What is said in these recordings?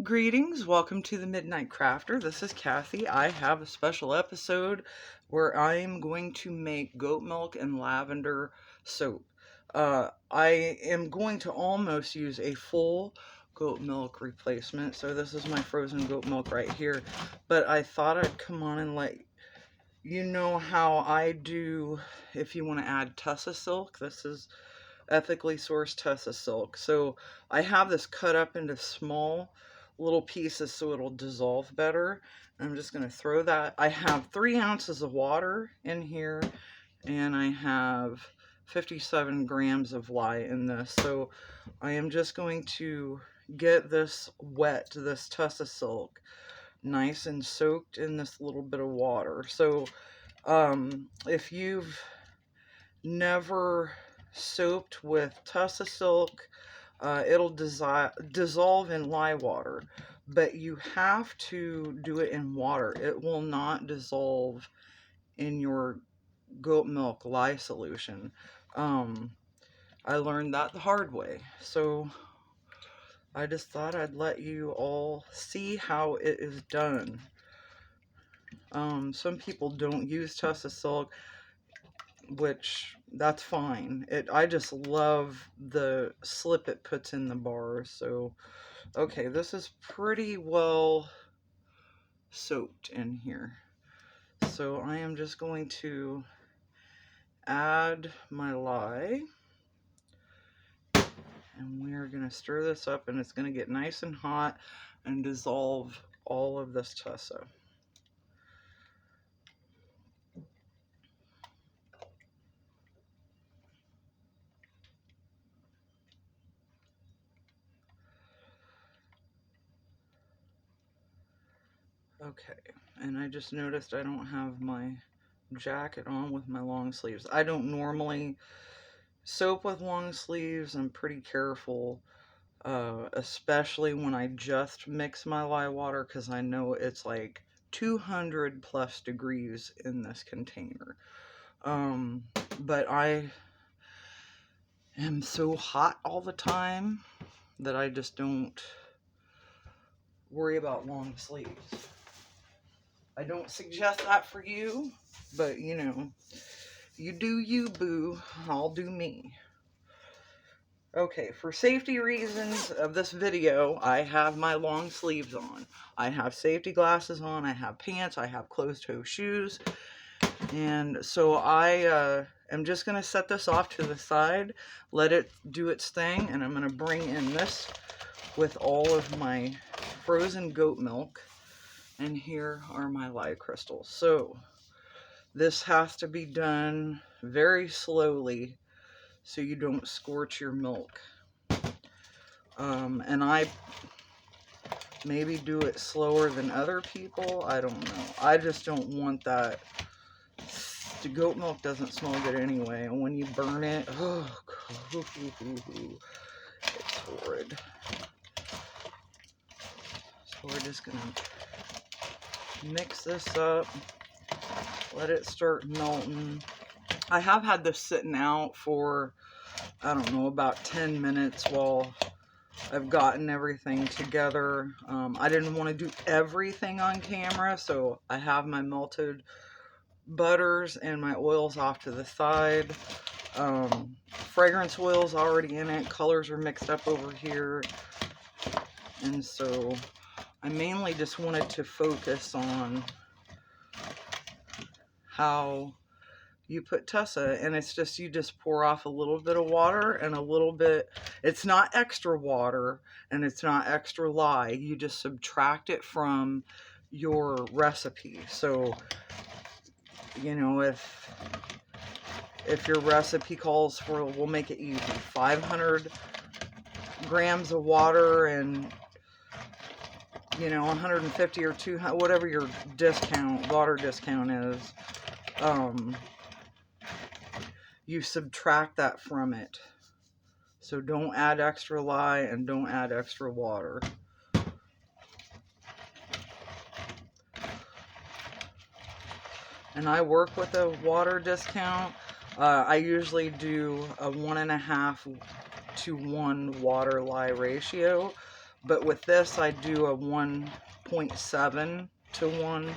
Greetings, welcome to the Midnight Crafter. This is Kathy. I have a special episode where I am going to make goat milk and lavender soap. I am going to almost use a full goat milk replacement. So this is my frozen goat milk right here. But I thought I'd come on and let you know how I do if you want to add tussah silk. This is ethically sourced tussah silk. So I have this cut up into small little pieces so it'll dissolve better. I'm just going to throw that. I have 3 ounces of water in here, and I have 57 grams of lye in this. So I am just going to get this wet, this tussah silk, nice and soaked in this little bit of water. So if you've never soaped with tussah silk, it'll dissolve in lye water, but you have to do it in water. It will not dissolve in your goat milk lye solution. I learned that the hard way, so I just thought I'd let you all see how it is done. Some people don't use tussah silk, which that's fine. I just love the slip it puts in the bars. So okay, this is pretty well soaked in here. So I am just going to add my lye, and we are going to stir this up, and it's going to get nice and hot and dissolve all of this tussah. Okay, and I just noticed I don't have my jacket on with my long sleeves. I don't normally soap with long sleeves. I'm pretty careful, especially when I just mix my lye water, because I know it's like 200 plus degrees in this container. But I am so hot all the time that I just don't worry about long sleeves. I don't suggest that for you, but you know, you do you, boo. I'll do me. Okay, for safety reasons of this video, I have my long sleeves on. I have safety glasses on, I have pants, I have closed-toe shoes. And so I am just going to set this off to the side, let it do its thing, and I'm going to bring in this with all of my frozen goat milk. And here are my lye crystals. So this has to be done very slowly so you don't scorch your milk. And I maybe do it slower than other people. I don't know. I just don't want that. The goat milk doesn't smell good anyway. And when you burn it, oh, it's horrid. So we're just going to mix this up. Let it start melting. I have had this sitting out for, I don't know, about 10 minutes while I've gotten everything together. I didn't want to do everything on camera, so I have my melted butters and my oils off to the side. Fragrance oils already in it. Colors are mixed up over here. And so I mainly just wanted to focus on how you put tussah, and it's just, you just pour off a little bit of water and a little bit, it's not extra water and it's not extra lye, you just subtract it from your recipe. So, you know, if your recipe calls for, we'll make it easy, 500 grams of water and, you know, 150 or 200, whatever your water discount is, you subtract that from it. So don't add extra lye and don't add extra water. And I work with a water discount. I usually do a 1.5 to 1 water lye ratio, But with this, I do a 1.7 to 1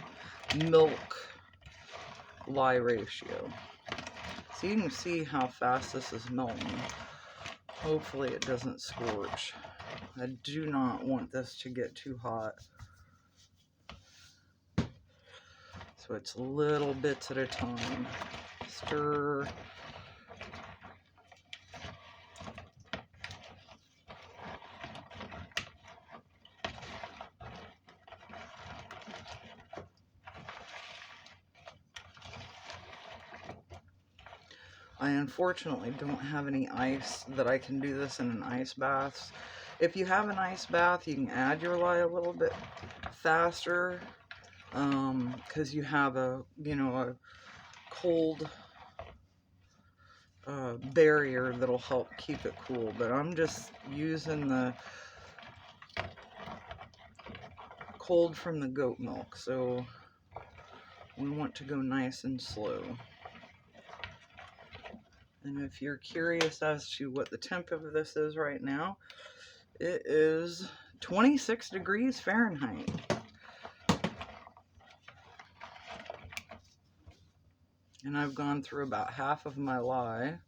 milk lye ratio. So you can see how fast this is melting. Hopefully it doesn't scorch. I do not want this to get too hot. So it's little bits at a time. Stir. I unfortunately don't have any ice that I can do this in an ice bath. If you have an ice bath, you can add your lye a little bit faster, because you have a cold barrier that'll help keep it cool. But I'm just using the cold from the goat milk, so we want to go nice and slow. And if you're curious as to what the temp of this is right now, it is 26 degrees Fahrenheit. And I've gone through about half of my lye.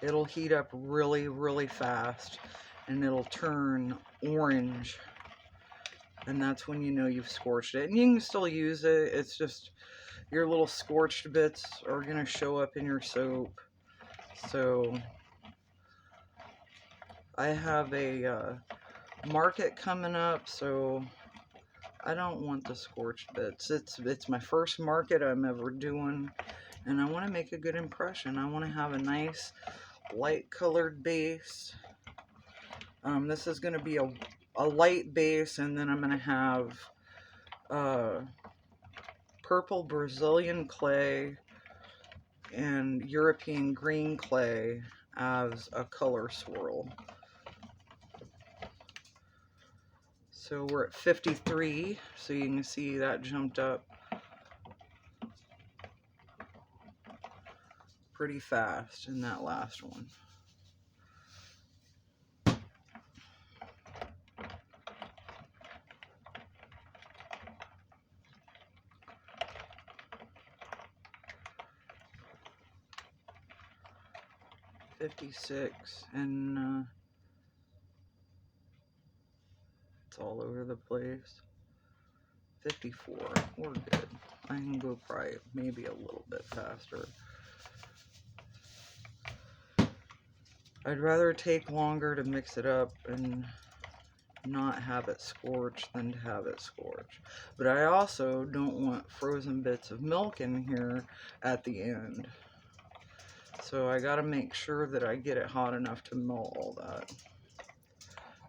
It'll heat up really, really fast, and it'll turn orange. And that's when you know you've scorched it. And you can still use it. It's just your little scorched bits are going to show up in your soap. So I have a market coming up, so I don't want the scorched bits. It's my first market I'm ever doing, and I want to make a good impression. I want to have a nice light colored base. This is going to be a light base, and then I'm going to have purple Brazilian clay and European green clay as a color swirl. So we're at 53, so you can see that jumped up pretty fast in that last one. $56, and it's all over the place. 54, we're good. I can go probably maybe a little bit faster. I'd rather take longer to mix it up and not have it scorch than to have it scorch. But I also don't want frozen bits of milk in here at the end. So I gotta make sure that I get it hot enough to melt all that.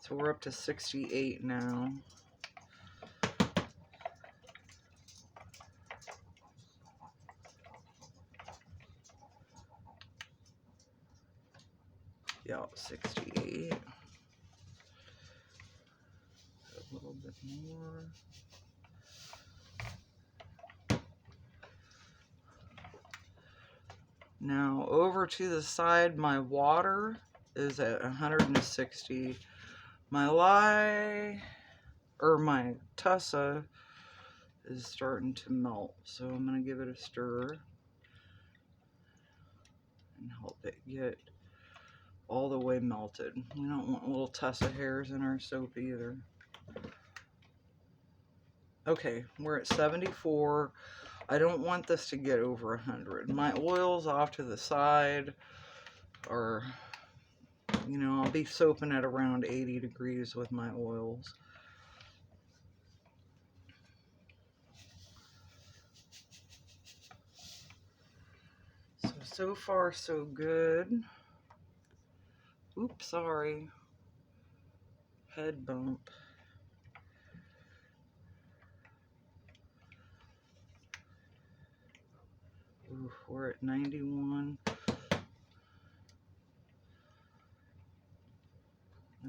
So we're up to 68 now. Yeah, 68. A little bit more. Now over to the side, my water is at 160. My lye, or my tussah, is starting to melt. So I'm going to give it a stir and help it get all the way melted. We don't want little tussah hairs in our soap either. Okay, we're at 74. I don't want this to get over 100. My oils off to the side are, I'll be soaping at around 80 degrees with my oils. So far so good. Oops, sorry. Head bump. Oof, we're at 91.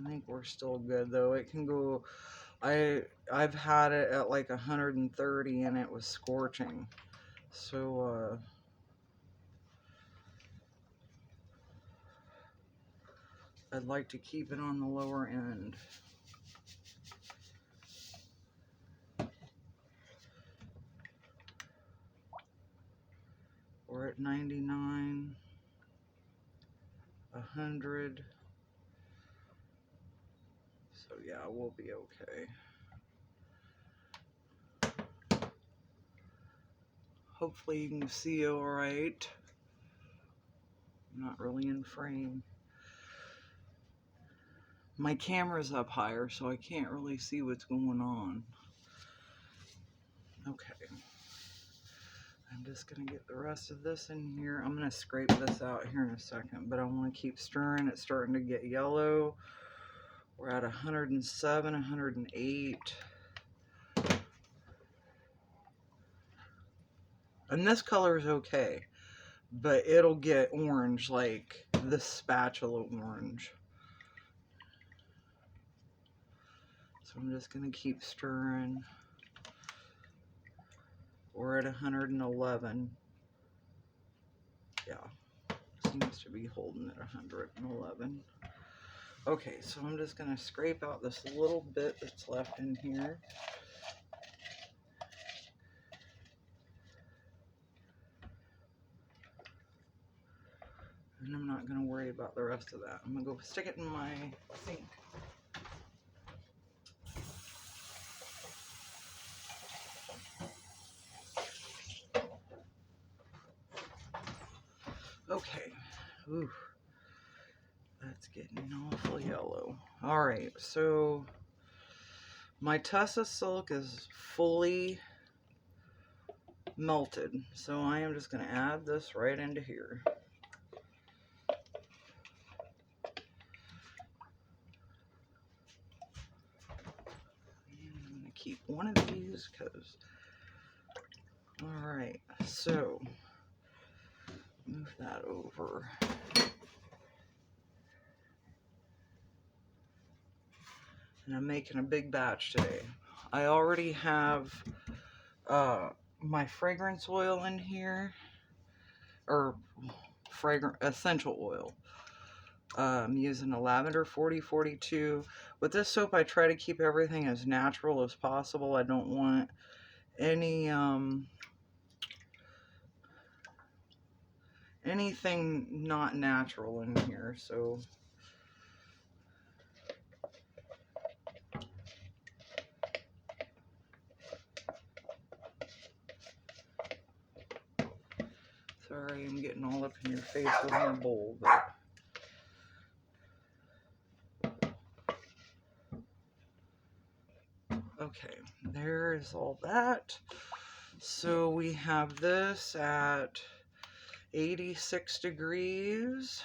I think we're still good though. It can go, I've had it at like 130 and it was scorching. So I'd like to keep it on the lower end. We're at 99, 100. So yeah, we'll be okay. Hopefully you can see all right. I'm not really in frame. My camera's up higher, so I can't really see what's going on. Okay. I'm just going to get the rest of this in here. I'm going to scrape this out here in a second, but I want to keep stirring. It's starting to get yellow. We're at 107, 108. And this color is okay, but it'll get orange like this spatula orange. So I'm just going to keep stirring. We're at 111. Yeah, seems to be holding at 111. Okay, so I'm just going to scrape out this little bit that's left in here. And I'm not going to worry about the rest of that. I'm going to go stick it in my sink. Okay. Ooh. That's getting awful yellow. Alright, so my tussah silk is fully melted. So I am just going to add this right into here. Keep one of these because, all right, so move that over. And I'm making a big batch today. I already have my fragrance oil in here, or essential oil. I'm using a lavender 4042. With this soap, I try to keep everything as natural as possible. I don't want any anything not natural in here. So sorry, I'm getting all up in your face with my bowl, but okay, there's all that. So we have this at 86 degrees.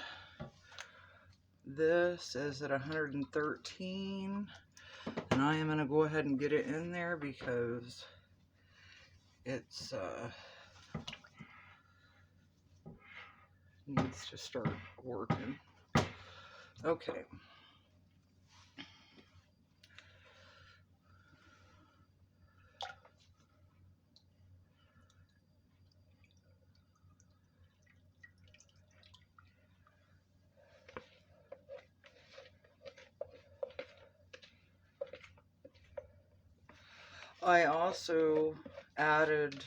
This is at 113. And I am going to go ahead and get it in there because it's needs to start working. Okay. I also added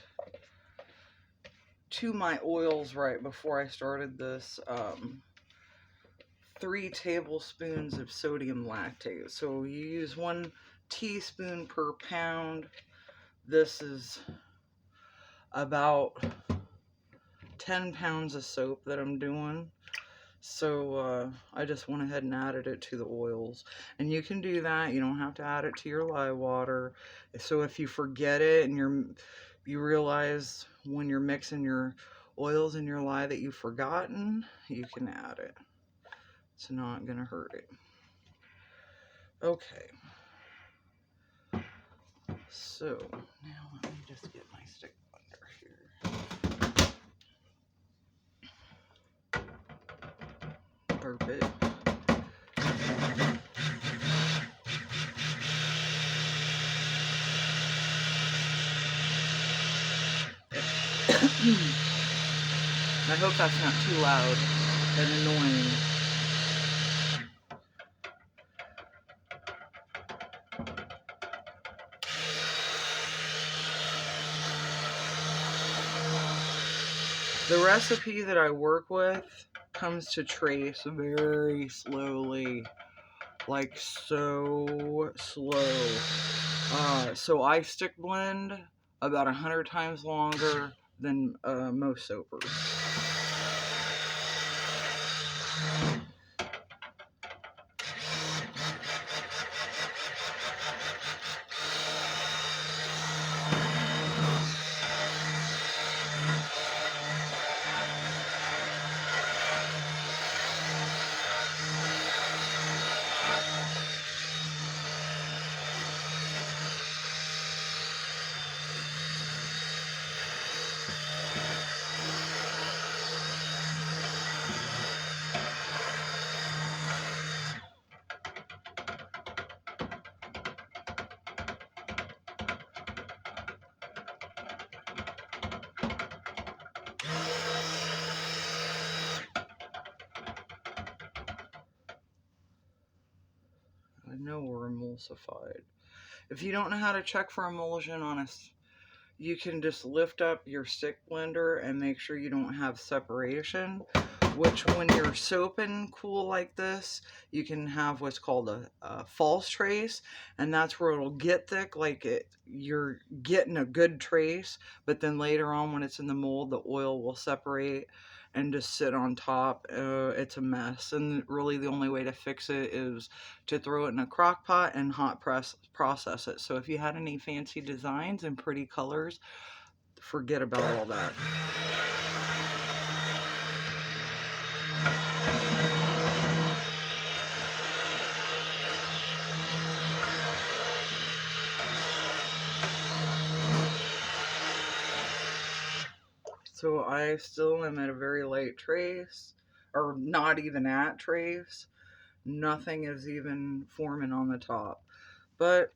to my oils right before I started this 3 tablespoons of sodium lactate. So you use 1 teaspoon per pound. This is about 10 pounds of soap that I'm doing. So I just went ahead and added it to the oils. And you can do that. You don't have to add it to your lye water. So if you forget it and you realize when you're mixing your oils and your lye that you've forgotten, you can add it. It's not going to hurt it. Okay. So now let me just get my stick blender here. Perfect. I hope that's not too loud and annoying. The recipe that I work with comes to trace very slowly, like so slow. So I stick blend about 100 times longer than most soapers. I know we're emulsified. If you don't know how to check for emulsion on a, you can just lift up your stick blender and make sure you don't have separation, which when you're soaping cool like this, you can have what's called a false trace, and that's where it'll get thick, like you're getting a good trace, but then later on when it's in the mold, the oil will separate and just sit on top. It's a mess, and really the only way to fix it is to throw it in a crock pot and process it. So if you had any fancy designs and pretty colors, forget about all that. So I still am at a very light trace, or not even at trace. Nothing is even forming on the top. But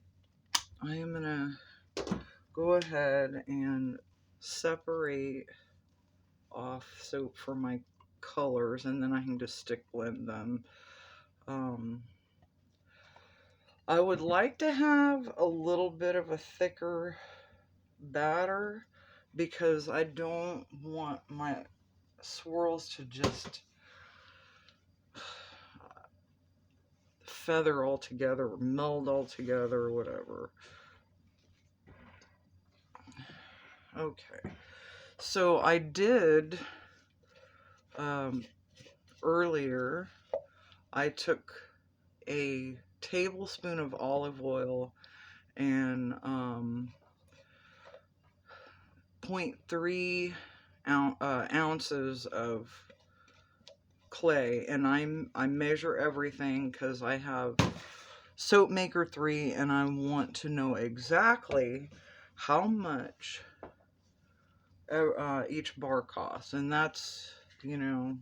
I am going to go ahead and separate off soap for my colors, and then I can just stick blend them. I would like to have a little bit of a thicker batter because I don't want my swirls to just feather all together or meld all together or whatever. Okay, so I did earlier, I took a tablespoon of olive oil and 0.3 ounces of clay, and I measure everything because I have Soap Maker 3 and I want to know exactly how much each bar costs. And that's, you know,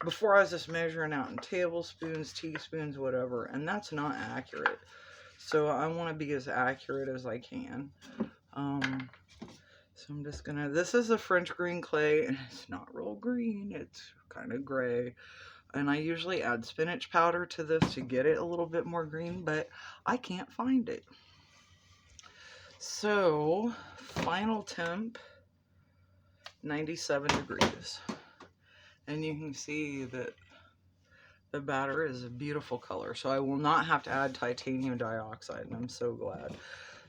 before I was just measuring out in tablespoons, teaspoons, whatever, and that's not accurate. So I want to be as accurate as I can. So I'm just gonna, this is a French green clay, and it's not real green, it's kind of gray. And I usually add spinach powder to this to get it a little bit more green, but I can't find it. So, final temp, 97 degrees. And you can see that the batter is a beautiful color. So I will not have to add titanium dioxide, and I'm so glad.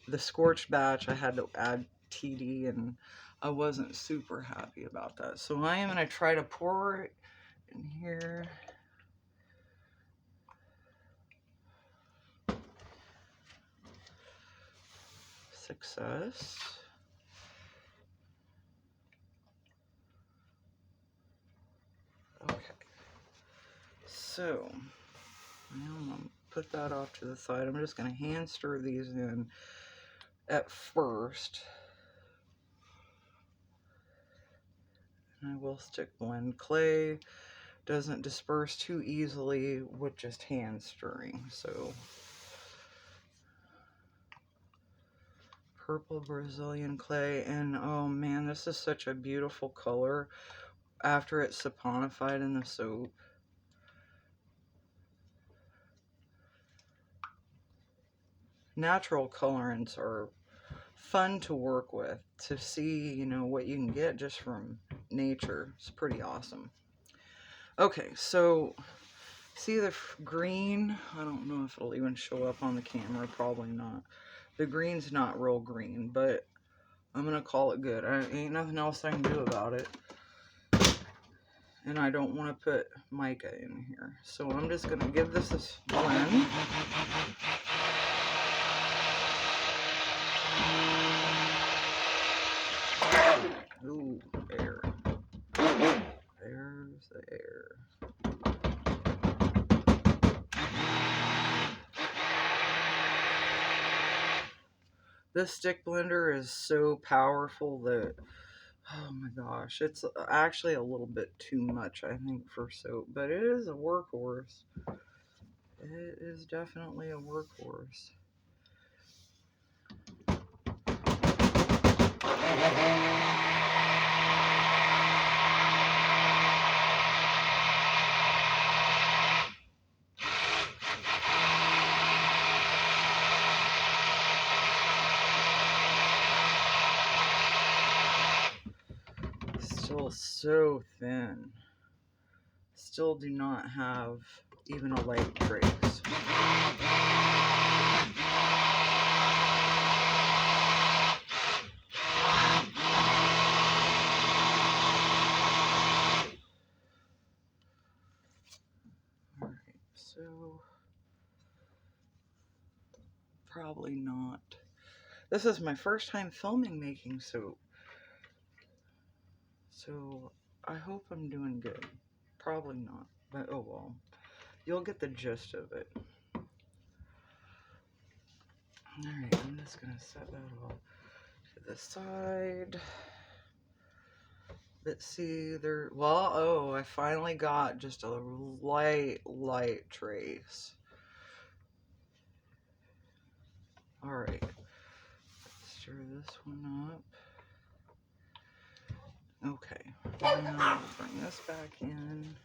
The scorched batch, I had to add TD, and I wasn't super happy about that. So I am going to try to pour it in here. Success. Okay. So, I'm going to put that off to the side. I'm just going to hand stir these in at first. And I will stick blend. Clay doesn't disperse too easily with just hand stirring. So, purple Brazilian clay. And oh man, this is such a beautiful color after it's saponified in the soap. Natural colorants are fun to work with, to see, you know, what you can get just from nature. It's pretty awesome. Okay, so see the green? I don't know if it'll even show up on the camera, probably not. The green's not real green, but I'm gonna call it good. Ain't nothing else I can do about it. And I don't want to put mica in here. So I'm just gonna give this a blend. Ooh, air. There's the air. This stick blender is so powerful that, oh my gosh, it's actually a little bit too much, I think, for soap, but it is a workhorse. It is definitely a workhorse. Still so thin. Still do not have even a light trace. Alright, so probably not. This is my first time filming making soap. So I hope I'm doing good. Probably not, but oh well. You'll get the gist of it. Alright, I'm just gonna set that off to the side. Let's see, well, oh, I finally got just a light trace. Alright, stir this one up. Okay, now bring this back in.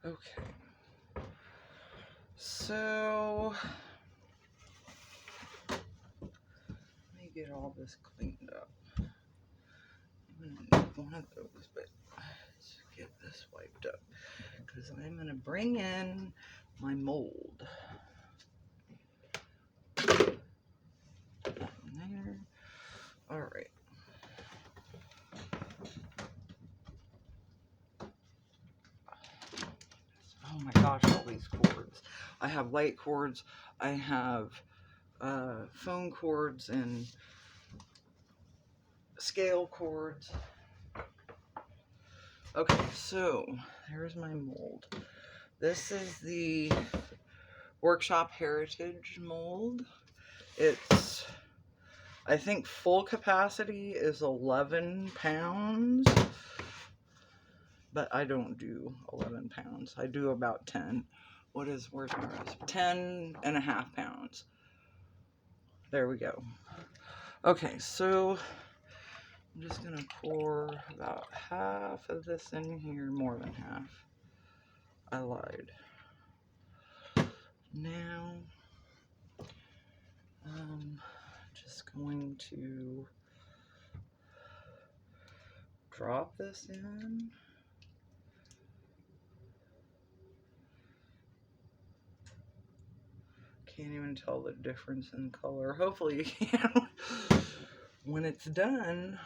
Okay, so let me get all this cleaned up. I'm gonna need one of those, but let's get this wiped up because I'm gonna bring in my mold. There. All right. Oh my gosh, all these cords. I have light cords. I have phone cords and scale cords. Okay, so here's my mold. This is the Workshop Heritage mold. It's, I think full capacity is 11 pounds, but I don't do 11 pounds. I do about 10. Where's my recipe? 10.5 pounds. There we go. Okay, so I'm just gonna pour about half of this in here, more than half. I lied. Now, just going to drop this in. Can't even tell the difference in color. Hopefully you can. When it's done,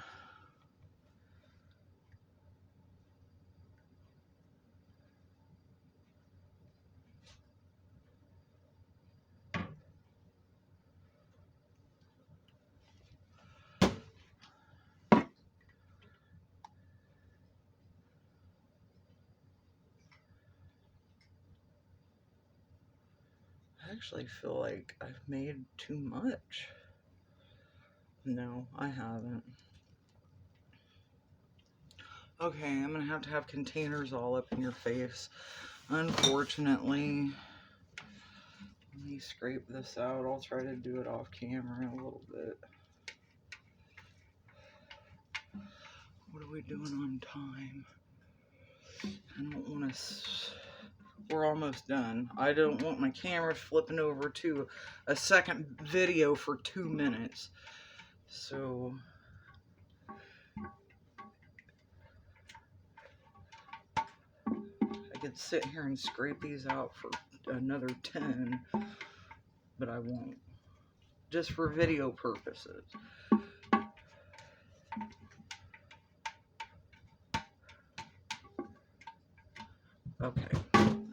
I actually feel like I've made too much. No, I haven't. Okay, I'm gonna have to have containers all up in your face. Unfortunately, Let me scrape this out. I'll try to do it off camera a little bit. What are we doing on time? I don't want to... We're almost done. I don't want my camera flipping over to a second video for 2 minutes. So... I could sit here and scrape these out for another 10, but I won't. Just for video purposes. Okay,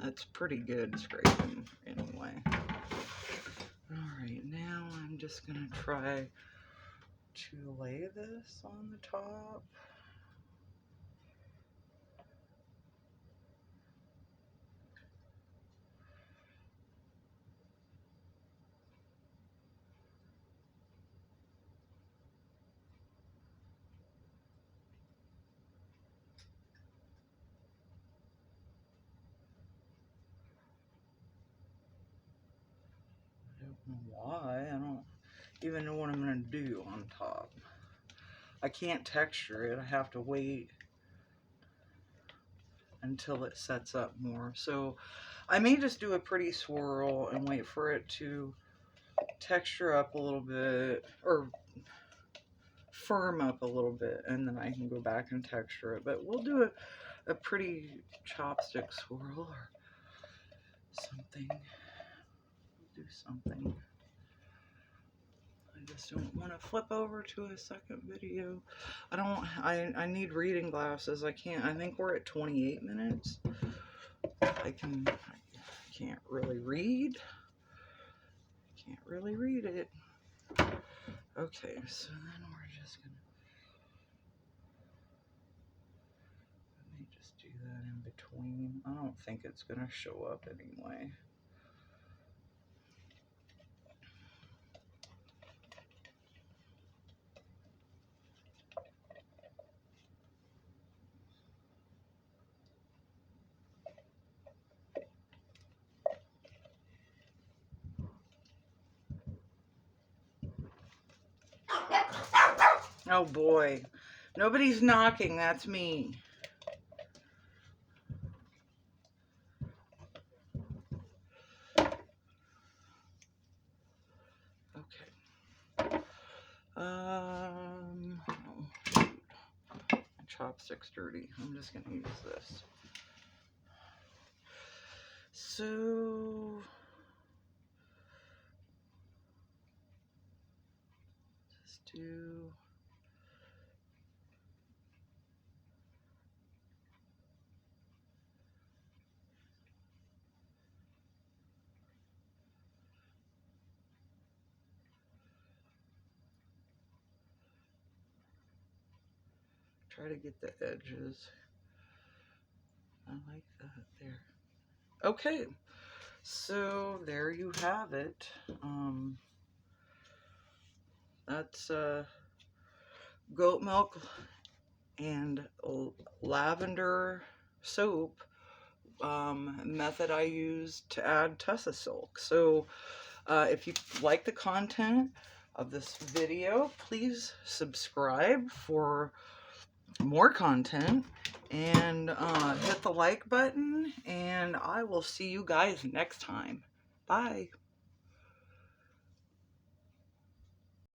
that's pretty good scraping anyway. Alright, now I'm just going to try to lay this on the top. I don't know why. I don't even know what I'm going to do on top. I can't texture it. I have to wait until it sets up more. So I may just do a pretty swirl and wait for it to texture up a little bit, or firm up a little bit, and then I can go back and texture it. But we'll do a pretty chopstick swirl or something. We'll do something. I just don't want to flip over to a second video. I need reading glasses. I think we're at 28 minutes. I can't really read. Can't really read it. Okay, so then we're just gonna, let me just do that in between. I don't think it's gonna show up anyway. Oh boy, nobody's knocking, that's me. Okay. My chopstick's dirty. I'm just gonna use this. So, just do. Try to get the edges. I like that there. Okay, so there you have it. That's goat milk and lavender soap method I use to add tussah silk. So if you like the content of this video, please subscribe for more content, and hit the like button, and I will see you guys next time. Bye.